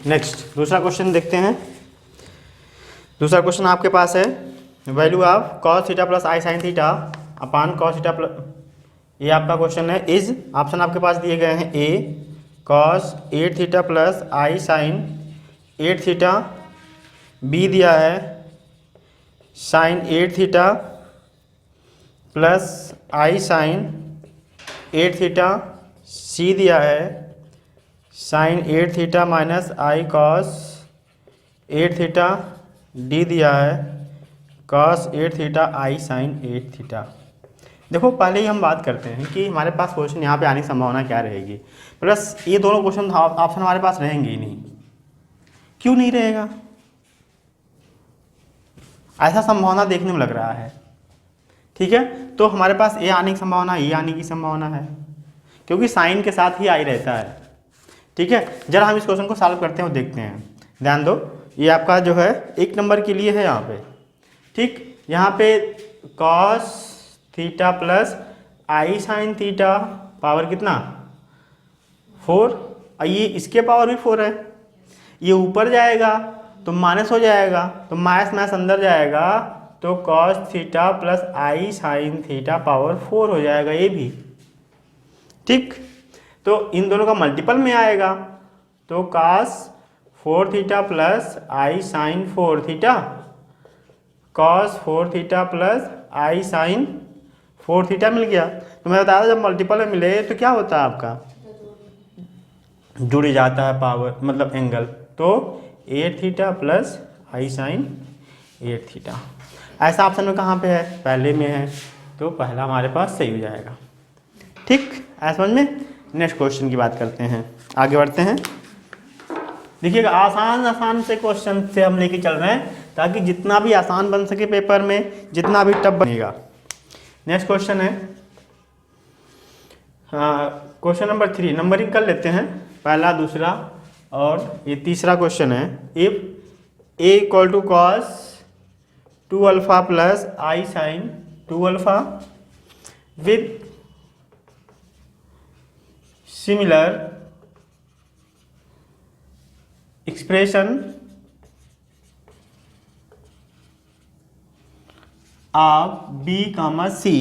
Next दूसरा question देखते हैं। दूसरा क्वेश्चन आपके पास है value of cos theta plus i sine theta upon cos theta plus, ये आपका क्वेश्चन है। इज ऑप्शन आपके पास दिए गए हैं ए cos 8 theta plus i sign 8 theta, B दिया है sign 8 theta plus i sign 8 theta, सी दिया है sign 8 theta minus I cos 8 theta, D दिया है कॉस 8 थीटा आई साइन 8 थीटा। देखो पहले ही हम बात करते हैं कि हमारे पास क्वेश्चन यहाँ पे आने की संभावना क्या रहेगी, प्लस ये दोनों क्वेश्चन ऑप्शन हमारे पास रहेंगे ही नहीं। क्यों नहीं रहेगा? ऐसा संभावना देखने में लग रहा है, ठीक है। तो हमारे पास ए आने की संभावना, ए आने की संभावना है, क्योंकि साइन के साथ ही आई रहता है, ठीक है। जरा हम इस क्वेश्चन को सॉल्व करते हैं और देखते हैं। ध्यान दो, ये आपका जो है 1 नंबर के लिए है यहाँ पे, ठीक। यहाँ पे cos theta plus i sine theta power कितना 4, और ये इसके पावर भी 4 है। ये ऊपर जाएगा तो माइनस हो जाएगा, तो माइनस माइनस अंदर जाएगा, तो cos theta plus i sine theta power 4 हो जाएगा ये भी, ठीक। तो इन दोनों का मल्टीपल में आएगा, तो cos 4 theta plus i sine 4 theta, cos 4 theta plus i sine 4 theta मिल गया। तो मैं बताया था जब मल्टीपल में मिले तो क्या होता है आपका जुड़ जाता है पावर, मतलब एंगल। तो 8 theta plus i sign 8 theta. ऐसा ऑप्शन में कहाँ पे है? पहले में है, तो पहला हमारे पास सही हो जाएगा, ठीक। ऐसा समझ में। नेक्स्ट क्वेश्चन की बात करते हैं, आगे बढ़ते हैं। देखिएगा आसान से क्वेश्चन से हम लेके चल रहे हैं ताकि जितना भी आसान बन सके पेपर में, जितना भी टफ बनेगा। नेक्स्ट क्वेश्चन है क्वेश्चन नंबर 3, नंबरिंग कर लेते हैं, पहला दूसरा और ये तीसरा क्वेश्चन है। If A equal to cos 2 alpha plus i sine 2 alpha with similar expression of B comma C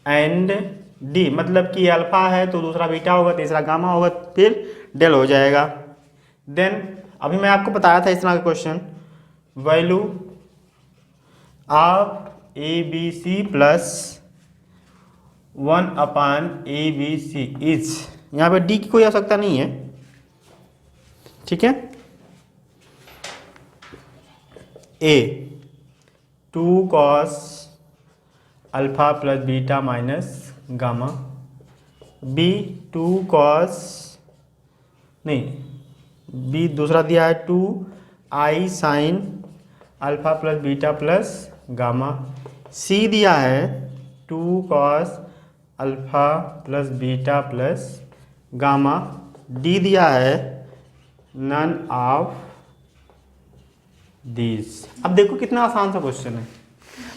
and D, मतलब कि अल्फा है तो दूसरा बीटा होगा, तीसरा गामा होगा, फिर डेल हो जाएगा। देन अभी मैं आपको बताया था इस तरह का question, value of A B C plus 1 upon A B C is, यहाँ पे डी की कोई आवश्यकता नहीं है, ठीक है। A 2 cos alpha plus beta minus gamma, B 2 cos नहीं, बी दूसरा दिया है 2 i sine alpha plus beta plus gamma, C दिया है 2 cos alpha plus beta plus gamma, D दिया है नन ऑफ दिस। अब देखो कितना आसान सा क्वेश्चन है।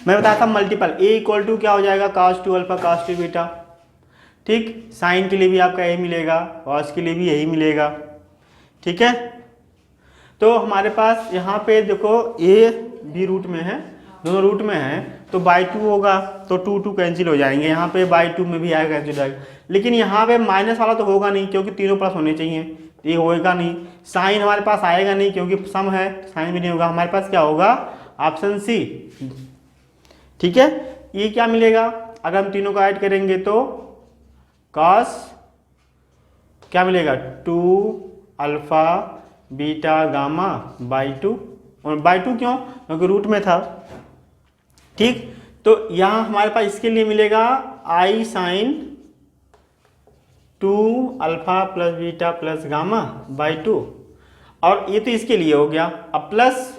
मैं बताया था मल्टीपल, ए इक्वल टू क्या हो जाएगा cos 2 अल्फा cos 2 बीटा, ठीक। साइन के लिए भी आपका यही मिलेगा, कॉस के लिए भी यही मिलेगा, ठीक है। तो हमारे पास यहाँ पे देखो ए बी रूट में है, दोनों रूट में है, तो बाई 2 होगा, तो 2 कैंसिल हो जाएंगे, यहाँ पे बाई 2 में भी आएगा कैंसिल हो जाएगा। लेकिन यहाँ पे माइनस वाला तो होगा नहीं क्योंकि तीनों प्लस होने चाहिए, ये होएगा नहीं। साइन हमारे पास आएगा नहीं क्योंकि सम है, साइन भी नहीं होगा। हमारे पास क्या होगा? ऑप्शन सी, ठीक है। ये क्या मिलेगा अगर हम तीनों को ऐड करेंगे तो कॉस क्या मिलेगा 2 अल्फा बीटा गामा बाई 2, और बाई 2 क्यों? क्योंकि रूट में था, ठीक। तो यहाँ हमारे पास इसके लिए मिलेगा i sine 2 alpha plus beta plus gamma by 2, और ये तो इसके लिए हो गया। अब प्लस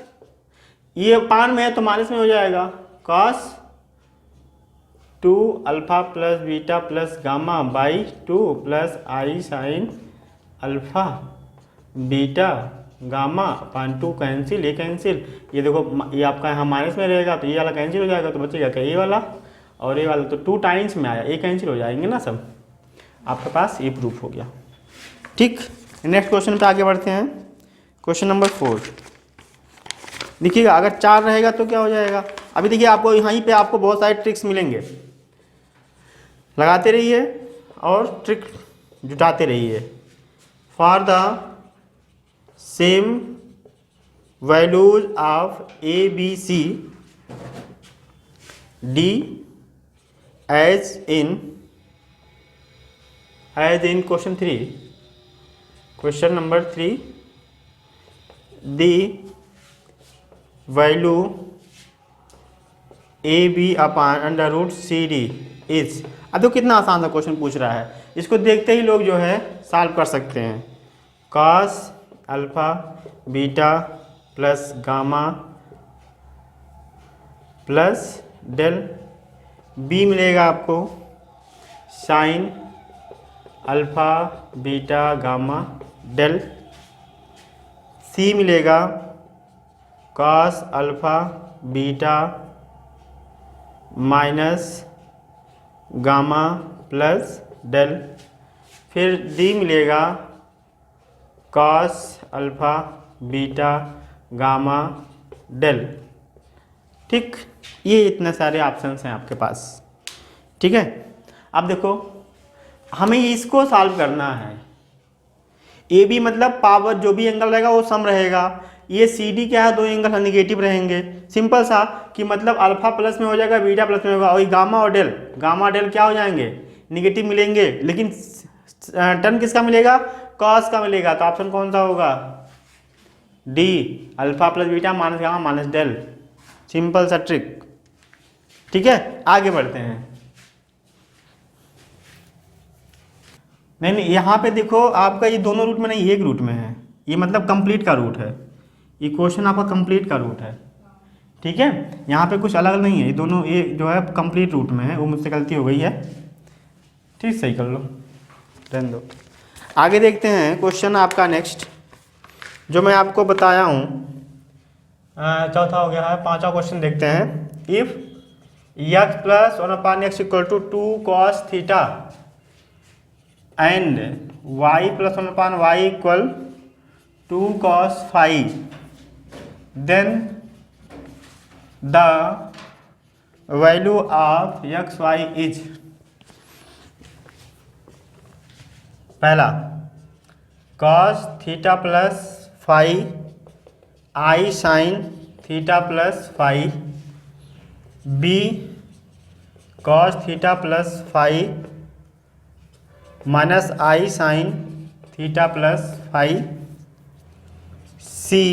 ये पान में है तो माइनस में हो जाएगा, cos 2 alpha plus beta plus gamma by 2 plus i sine alpha beta gamma upon 2 cancel, ये कैंसिल, ये देखो ये आपका यहाँ माइनस में रहेगा तो ये वाला कैंसिल हो जाएगा, तो बचेगा क्या ये वाला और ये वाला, तो 2 टाइम्स में आया, ये कैंसिल हो जाएंगे ना सब, आपके पास ये प्रूफ हो गया, ठीक। नेक्स्ट क्वेश्चन पे आगे बढ़ते हैं। क्वेश्चन नंबर 4 देखिएगा, अगर 4 रहेगा तो क्या हो जाएगा। अभी देखिए आपको यहीं पे आपको बहुत सारे ट्रिक्स मिलेंगे, लगाते रहिए और ट्रिक जुटाते रहिए। For the same values of A B C D as in question 3, question number 3, the value A B upon under root C D is. अब तो कितना आसान सा क्वेश्चन पूछ रहा है, इसको देखते ही लोग जो है सॉल्व कर सकते हैं। Cos alpha beta plus gamma plus del, B मिलेगा आपको sine alpha beta gamma del, C मिलेगा cos alpha beta minus gamma plus del, फिर डी मिलेगा cos alpha beta gamma del. ठीक, ये इतने सारे ऑप्शंस हैं आपके पास। ठीक है, अब देखो हमें इसको सॉल्व करना है। ए बी मतलब पावर जो भी एंगल रहेगा वो सम रहेगा। ये सी डी क्या है, दो एंगल नेगेटिव रहेंगे। सिंपल सा कि मतलब अल्फा प्लस में हो जाएगा, बीटा प्लस में होगा, और गामा और डेल, गामा डेल क्या हो जाएंगे, नेगेटिव मिलेंगे। लेकिन टर्म किसका मिलेगा, कॉस का मिलेगा। तो ऑप्शन कौन सा होगा, D, alpha plus beta minus gamma minus del. Simple सा ट्रिक। ठीक है, आगे बढ़ते हैं। नहीं, यहाँ पे देखो आपका ये दोनों रूट में नहीं, एक रूट में है। ये मतलब कंप्लीट का रूट है, ये क्वेश्चन आपका कंप्लीट का रूट है। ठीक है, यहाँ पे कुछ अलग नहीं है, ये दोनों ये जो है कंप्लीट रूट में है। वो मुझसे गलती हो गई है, ठीक, सही कर लो, रहने दो। आगे देखते हैं क्वेश्चन आपका नेक्स्ट, जो मैं आपको बताया हूँ। चौथा हो गया है, पांचवा क्वेश्चन देखते हैं। If x plus 1/x equal to 2 cos theta and y plus 1/y equal 2 cos phi, then the value of x y is. पहला cos theta plus phi i sine theta plus phi, B cos theta plus phi minus i sine theta plus phi, C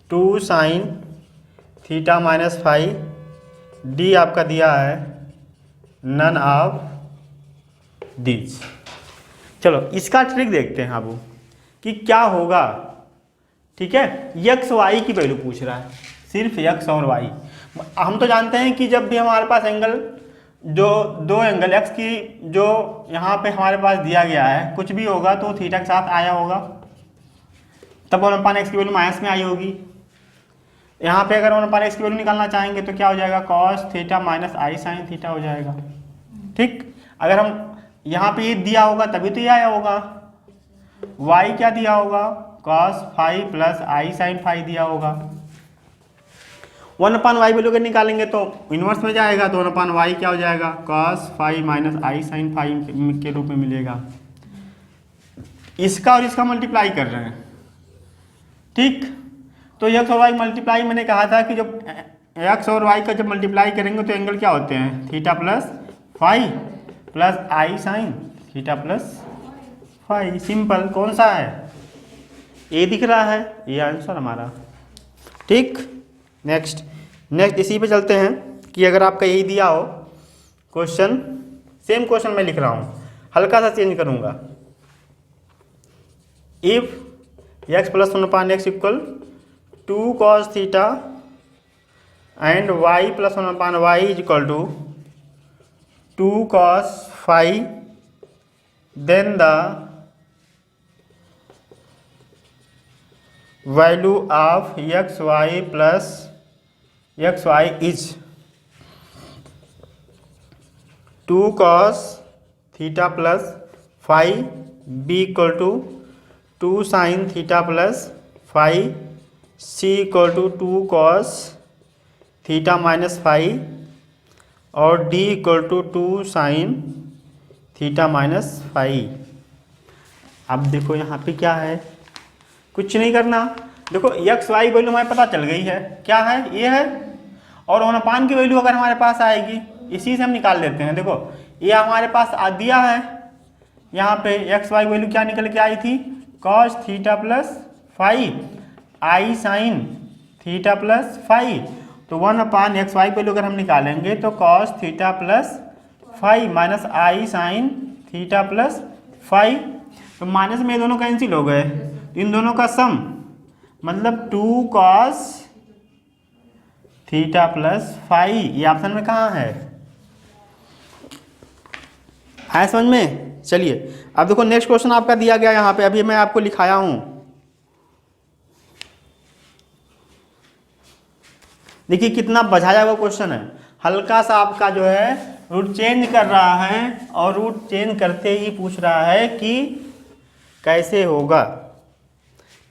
2 sine theta minus phi, D आपका दिया है none of this. चलो इसका trick देखते हैं अब कि क्या होगा। ठीक है, एक्स वाई की वैल्यू पूछ रहा है, सिर्फ एक्स और वाई। हम तो जानते हैं कि जब भी हमारे पास एंगल, जो दो एंगल एक्स की जो यहाँ पे हमारे पास दिया गया है, कुछ भी होगा तो थीटा के साथ आया होगा, तब 1/x की वैल्यू माइनस में आई होगी। यहाँ पे अगर 1/x की वैल्यू निकालना चाहेंगे तो क्या हो जाएगा, cos theta minus i sine theta हो जाएगा। ठीक, अगर हम यहाँ पे ये दिया होगा तभी तो ये आया होगा। y क्या दिया होगा, cos phi plus i sine phi दिया होगा। 1/y वैल्यू अगर निकालेंगे तो इनवर्स में जाएगा, तो 1/y क्या हो जाएगा, cos phi minus i sine phi के रूप में मिलेगा। इसका और इसका मल्टीप्लाई कर रहे हैं। ठीक, तो एक्स और वाई मल्टीप्लाई मैंने कहा था कि जब एक्स और वाई का जब मल्टीप्लाई करेंगे तो एंगल क्या होते हैं, theta plus phi plus i sine theta plus phi. Simple, कौन सा है, ए दिख रहा है, ये आंसर हमारा। ठीक, नेक्स्ट इसी पे चलते हैं कि अगर आपका यही दिया हो क्वेश्चन, सेम क्वेश्चन मैं लिख रहा हूँ, हल्का सा चेंज करूँगा। If X plus 1/x equal 2 cos theta and y plus 1/y is equal to 2 cos phi, then the value of xy plus xy is 2 cos theta plus phi, b equal to 2 sin theta plus five, C equal to 2 cos theta minus five और D equal to 2 sine theta minus five. अब देखो यहाँ पे क्या है, कुछ नहीं करना। देखो एक्स वाई वैल्यू हमें पता चल गई है, क्या है ये है, और अनुपान की वैल्यू अगर हमारे पास आएगी इसी से हम निकाल लेते हैं। देखो ये हमारे पास दिया है, यहाँ पे एक्स वाई वैल्यू क्या निकल के आई थी, cos theta plus five i sine theta plus five. तो 1 एक्स वाई वैल्यू अगर हम निकालेंगे तो cos theta plus five minus i sine theta plus five. तो माइनस में ये दोनों कैंसिल हो गए, इन दोनों का सम मतलब 2 कॉस थीटा प्लस फाइव। ये ऑप्शन में कहाँ है समझ में? चलिए अब देखो नेक्स्ट क्वेश्चन आपका दिया गया यहाँ पे, अभी मैं आपको लिखाया हूँ। देखिए कितना बझाया हुआ क्वेश्चन है, हल्का सा आपका जो है रूट चेंज कर रहा है और रूट चेंज करते ही पूछ रहा है कि कैसे होगा।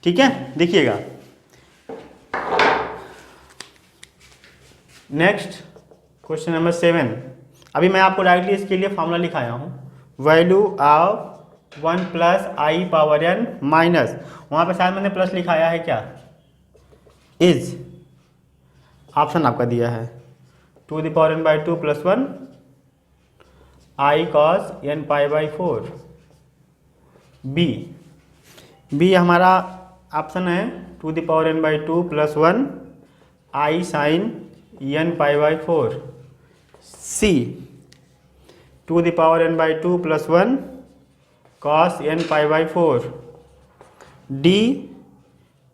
ठीक है, देखिएगा नेक्स्ट क्वेश्चन नंबर 7। अभी मैं आपको डायरेक्टली इसके लिए फॉर्मूला लिखाया हूँ, value of 1 plus i power N minus, वहाँ पे शायद मैंने प्लस लिखाया है क्या, इज ऑप्शन आपका दिया है 2 the power n by 2 plus 1 i cos n pi by 4। B हमारा ऑप्शन है 2 the power n by 2 plus 1 i sine n pi by 4। C 2 the power n by 2 plus 1 cos n pi by 4। D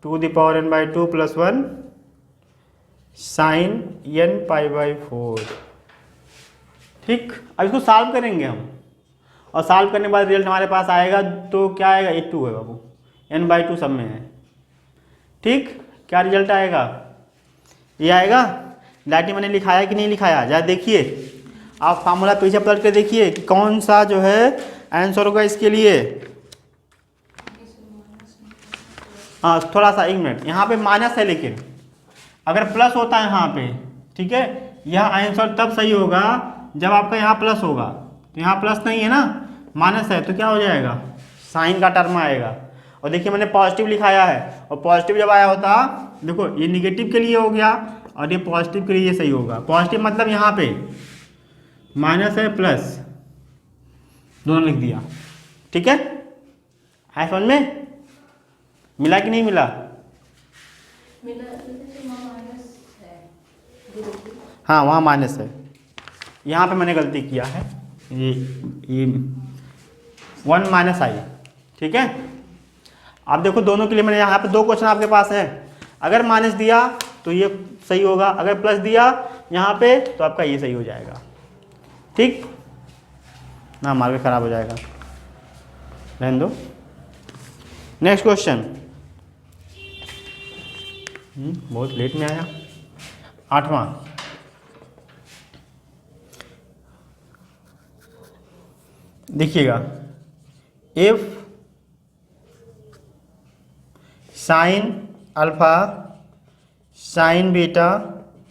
2 the power n by 2 plus 1 sine n pi by 4। ठीक, अब इसको solve करेंगे हम, और solve करने के बाद result हमारे पास आएगा तो क्या आएगा, 2 है बाबू, n बाई 2 सब में है। ठीक, क्या रिजल्ट आएगा, ये आएगा। डायरेक्टली मैंने लिखाया कि नहीं लिखाया, जरा देखिए आप फार्मूला पीछे पलट के देखिए कि कौन सा जो है आंसर होगा इसके लिए। हाँ थोड़ा सा 1 मिनट, यहाँ पे माइनस है, लेकिन अगर प्लस होता है यहाँ पे, ठीक है, यह आंसर तब सही होगा जब आपका यहाँ प्लस होगा। तो यहाँ प्लस नहीं है ना, माइनस है, तो क्या हो जाएगा, साइन का टर्म आएगा। और देखिए मैंने पॉजिटिव लिखाया है, और पॉजिटिव जब आया होता, देखो ये निगेटिव के लिए हो गया और ये पॉजिटिव के लिए सही होगा। पॉजिटिव मतलब यहाँ पे माइनस है प्लस, दोनों लिख दिया। ठीक है, समझ में मिला कि नहीं मिला? हाँ वहाँ माइनस है, यहाँ पे मैंने गलती किया है, ये 1 माइनस आई। ठीक है, आप देखो दोनों के लिए मैंने यहाँ पे 2 क्वेश्चन आपके पास है, अगर माइनस दिया तो ये सही होगा, अगर प्लस दिया यहाँ पे तो आपका ये सही हो जाएगा। ठीक ना, मार्क खराब हो जाएगा, रहने दो। नेक्स्ट क्वेश्चन, बहुत लेट में आया, 8वां। देखिएगा, if sine alpha sine beta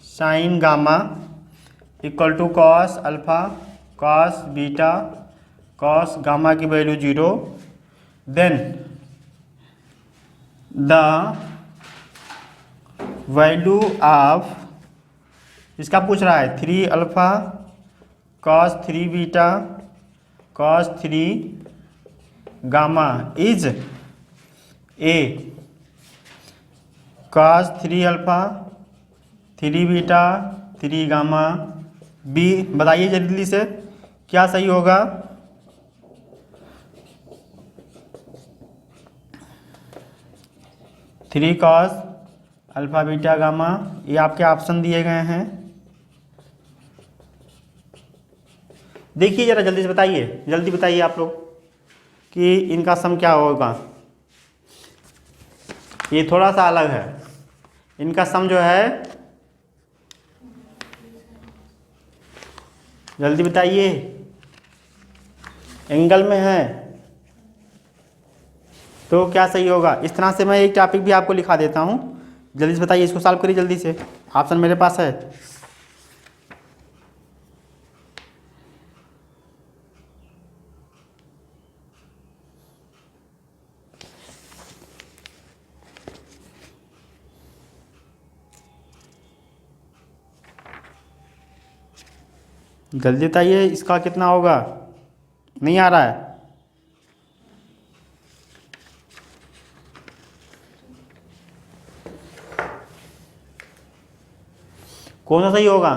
sine gamma equal to cos alpha cos beta cos gamma की value 0, then the value of, इसका पूछ रहा है 3 alpha cos 3 beta cos 3 gamma is A cos 3 alpha 3 beta 3 gamma B. बताइए जल्दी से क्या सही होगा। Three cos alpha beta gamma, ये आपके ऑप्शन दिए गए हैं। देखिए जरा जल्दी से बताइए, जल्दी बताइए आप लोग कि इनका सम क्या होगा। ये थोड़ा सा अलग है, इनका सम जो है, जल्दी बताइए, एंगल में है। तो क्या सही होगा? इस तरह से मैं एक टॉपिक भी आपको लिखा देता हूँ, जल्दी से बताइए, इसको सॉल्व करिए जल्दी से, ऑप्शन मेरे पास है। जल्दी बताइए, इसका कितना होगा? नहीं आ रहा है? कौन सा सही होगा?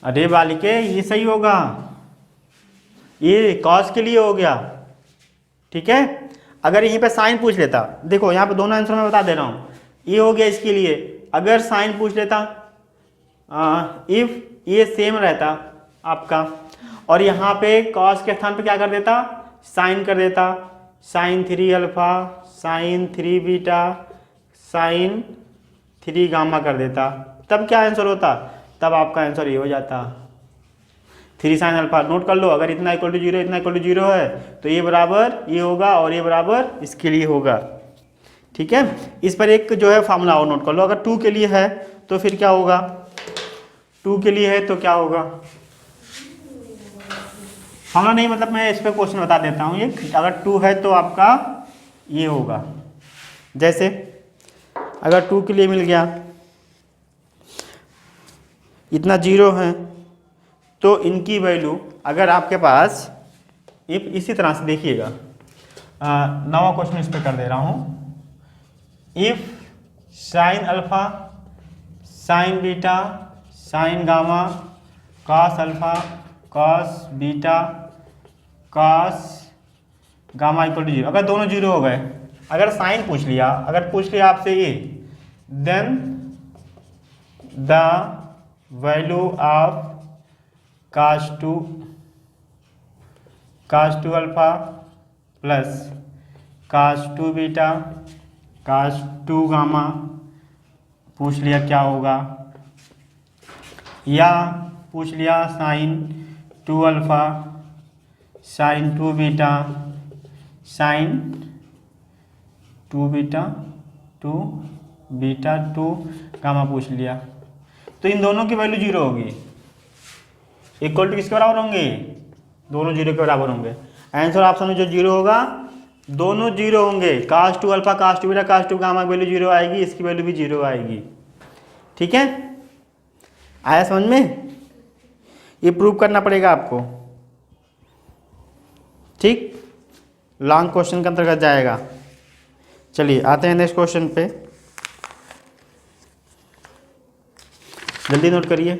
अरे बालिके, ये सही होगा, ये कॉस के लिए हो गया। ठीक है, अगर यहीं पे साइन पूछ लेता, देखो यहाँ पे दोनों आंसर मैं बता दे रहा हूँ, ये हो गया इसके लिए। अगर साइन पूछ लेता, इफ ये सेम रहता आपका, और यहाँ पे कॉस के स्थान पे क्या कर देता? साइन कर देता, sine 3 alpha, sine 3 beta, sine 3 gamma कर देता, तब क्या आंसर होता? तब आपका आंसर ये हो जाता, 3 साइन अल्फा। नोट कर लो, अगर इतना इक्वल टू जीरो, इतना इक्वल टू जीरो है, तो ये बराबर ये होगा और ये बराबर इसके लिए होगा। ठीक है, इस पर एक जो है फार्मूला और नोट कर लो। अगर 2 के लिए है तो फिर क्या होगा? 2 के लिए है तो क्या होगा? फार्मूला नहीं, मतलब मैं इस पर क्वेश्चन बता देता हूँ। एक अगर 2 है तो आपका ये होगा, जैसे अगर 2 के लिए मिल गया, इतना जीरो है, तो इनकी वैल्यू अगर आपके पास इसी तरह से देखिएगा, नवा क्वेश्चन इस पर कर दे रहा हूँ। If sine alpha, sine beta, sine gamma, cos alpha, cos beta, cos gamma equal to zero, अगर दोनों जीरो हो गए, अगर साइन पूछ लिया, अगर पूछ लिया आपसे ये, then the value of cos 2 alpha plus cos 2 beta, cos 2 gamma पूछ लिया क्या होगा, या पूछ लिया sine 2 alpha, sine 2 beta, sine 2 beta 2 beta 2 gamma पूछ लिया, तो इन दोनों की वैल्यू जीरो होगी। इक्वल टू किसके बराबर होंगे? दोनों जीरो के बराबर होंगे। आंसर ऑप्शन में जो जीरो होगा, दोनों जीरो होंगे। cos 2 alpha, cos 2 beta, cos 2 gamma की वैल्यू जीरो आएगी, इसकी वैल्यू भी जीरो आएगी। ठीक है, आया समझ में? ये प्रूव करना पड़ेगा आपको। ठीक, लॉन्ग क्वेश्चन के अंतर्गत जाएगा। चलिए आते हैं नेक्स्ट क्वेश्चन पे, जल्दी नोट करिए।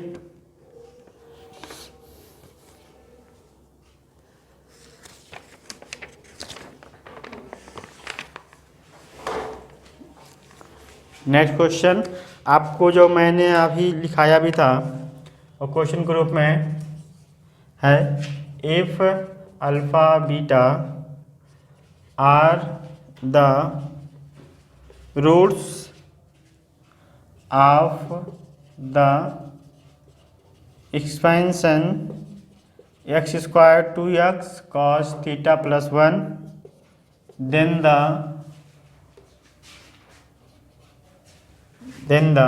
नेक्स्ट क्वेश्चन आपको जो मैंने अभी लिखाया भी था और क्वेश्चन के रूप में है, if alpha beta are the roots of the expansion x square 2x cos theta plus 1, then the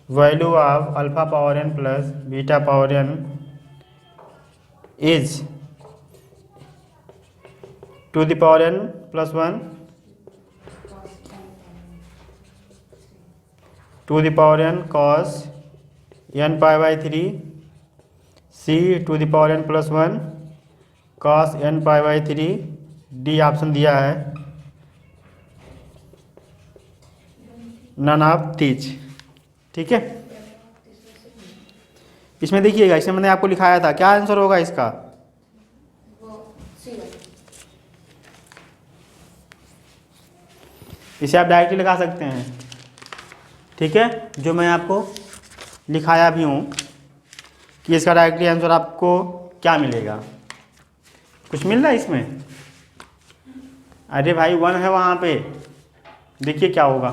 value of alpha power n plus beta power n is to the power n plus 1, to the power n cos n pi by 3, c to the power n plus 1 cos n pi by 3, D option दिया है none of these. ठीक है, इसमें देखिएगा, इसमें मैंने आपको लिखाया था, क्या आंसर होगा इसका? इसे आप डायरेक्टली लगा सकते हैं। ठीक है, जो मैं आपको लिखाया भी हूँ कि इसका डायरेक्टली आंसर आपको क्या मिलेगा। कुछ मिल रहा है इसमें? अरे भाई 1 है वहाँ पे, देखिए क्या होगा।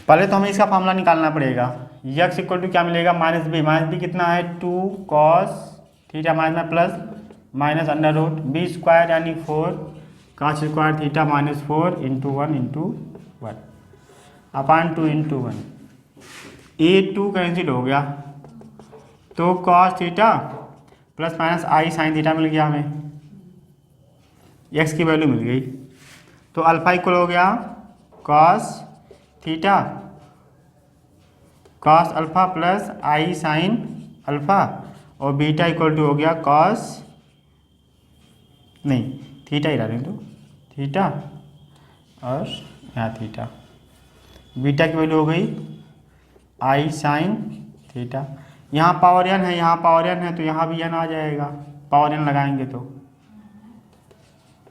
पहले तो हमें इसका फार्मूला निकालना पड़ेगा। यक्स इक्वल टू क्या मिलेगा? Minus B. माइनस बी कितना है? 2 cos theta minus plus minus under root B square यानी 4 cos square theta minus 4 into 1 upon 2 into 1 A2 cancel हो गया तो cos theta plus minus i sine theta मिल गया हमें, एक्स की वैल्यू मिल गई। तो अल्फा इक्वल हो गया cos theta cos alpha plus i sine alpha और बीटा इक्वल टू हो गया कॉस नहीं थीटा ही डालें तो थीटा और यहाँ थीटा, बीटा की वैल्यू हो गई आई साइन थीटा। यहाँ पावर एन है, यहाँ पावर एन है तो यहाँ भी एन आ जाएगा, पावर एन लगाएंगे तो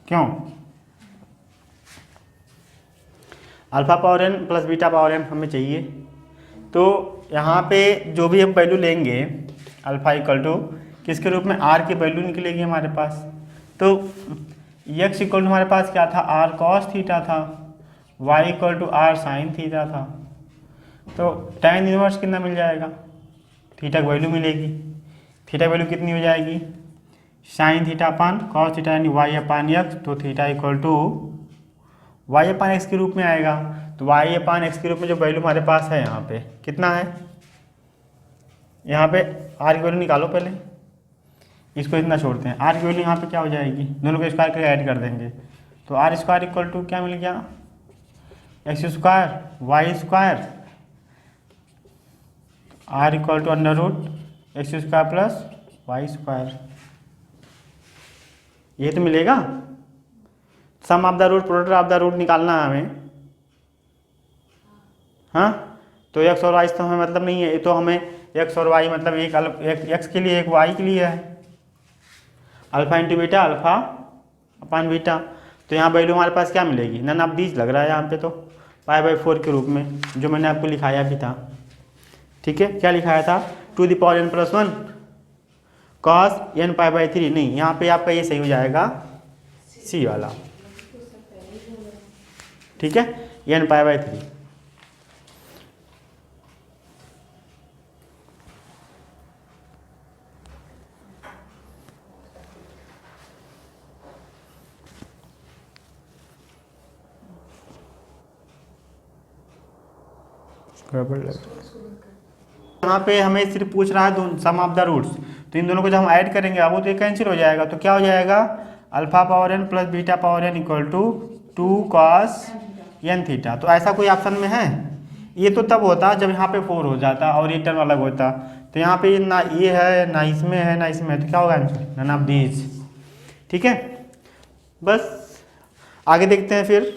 क्यों alpha power N plus beta power N हमें चाहिए। तो यहाँ पे जो भी हम वैल्यू लेंगे अल्फा इक्वल टू किसके रूप में आर की वैल्यू निकलेगी हमारे पास। तो एक्स इक्वल टू हमारे पास क्या था आर कॉस थीटा था, Y equal to R sine theta था। तो tan इनवर्स कितना मिल जाएगा, थीटा की वैल्यू मिलेगी, थीटा की वैल्यू कितनी हो जाएगी sine theta upon cos theta यानी वाई अपान एक्स। तो theta equal to Y upon X के रूप में आएगा। तो वाई अपान एक्स के रूप में जो वैल्यू हमारे पास है यहाँ पे कितना है, यहाँ पे आर की वैल्यू निकालो पहले, इसको इतना छोड़ते हैं, आर की वैल्यू यहाँ पे क्या हो जाएगी दोनों को स्क्वायर करके ऐड कर देंगे। तो आर स्क्वायर इक्वल टू क्या मिल गया x square y square r equal to under root x square plus y square, ये तो मिलेगा। Sum of the root product of the root निकालना है हमें, हाँ। तो एक्स और वाई तो हमें मतलब नहीं है, ये तो हमें एक्स और वाई मतलब एक एक्स के लिए एक वाई के लिए है, अल्फा इंटू बीटा अल्फा अपान बीटा। तो यहाँ वैल्यू हमारे पास क्या मिलेगी नन ऑफ दीज लग रहा है यहाँ पे, तो π/4 के रूप में जो मैंने आपको लिखाया भी था, ठीक है। क्या लिखाया था to the power n+1 cos n π/3, नहीं यहाँ पे आपका ये सही हो जाएगा सी वाला, ठीक है n π/3। यहाँ पे हमें सिर्फ पूछ रहा है सम ऑफ द रूट्स, तो इन दोनों को जब हम ऐड करेंगे अब वो तो ये कैंसिल हो जाएगा। तो क्या हो जाएगा alpha power N plus beta power N equal to 2 cos N theta. तो ऐसा कोई ऑप्शन में है, ये तो तब होता जब यहाँ पे 4 हो जाता और ये टर्म अलग होता। तो यहाँ पे ना ये है ना इसमें है ना इसमें है, तो क्या होगा आंसर नन ऑफ दीज, ठीक है। बस आगे देखते हैं फिर।